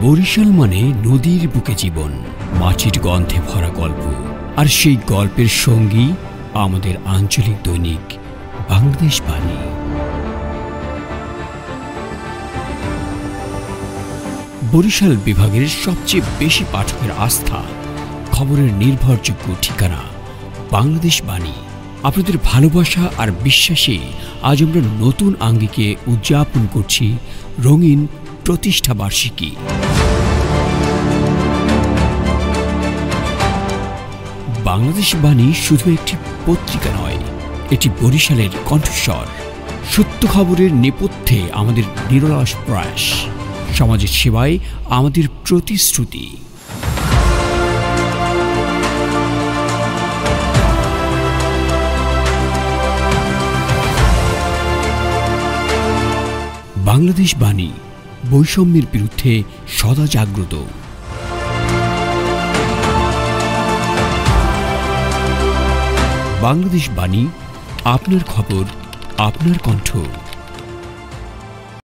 বরিশাল মানে নদীর বুকে জীবন, মাটির গন্ধে ভরা গল্প, আর সেই গল্পের সঙ্গী আমাদের আঞ্চলিক দৈনিক বাংলাদেশ বাণী। বরিশাল বিভাগের সবচেয়ে বেশি পাঠকের আস্থা, খবরের নির্ভরযোগ্য ঠিকানা বাংলাদেশ বাণী। আপনাদের ভালোবাসা আর বিশ্বাসে আজ আমরা নতুন আঙ্গিকে উদযাপন করছি রঙিন প্রতিষ্ঠা বার্ষিকী। বাংলাদেশ বাণী শুধু একটি পত্রিকা নয়, এটি বরিশালের কণ্ঠস্বর। সত্য খবরের নেপথ্যে আমাদের নিরলস প্রয়াস, সমাজের সেবায় আমাদের প্রতিশ্রুতি। বাংলাদেশ বাণী, বৈষম্যের বিরুদ্ধে সদা জাগ্রত। বাংলাদেশ বাণী, আপনার খবর, আপনার কণ্ঠ।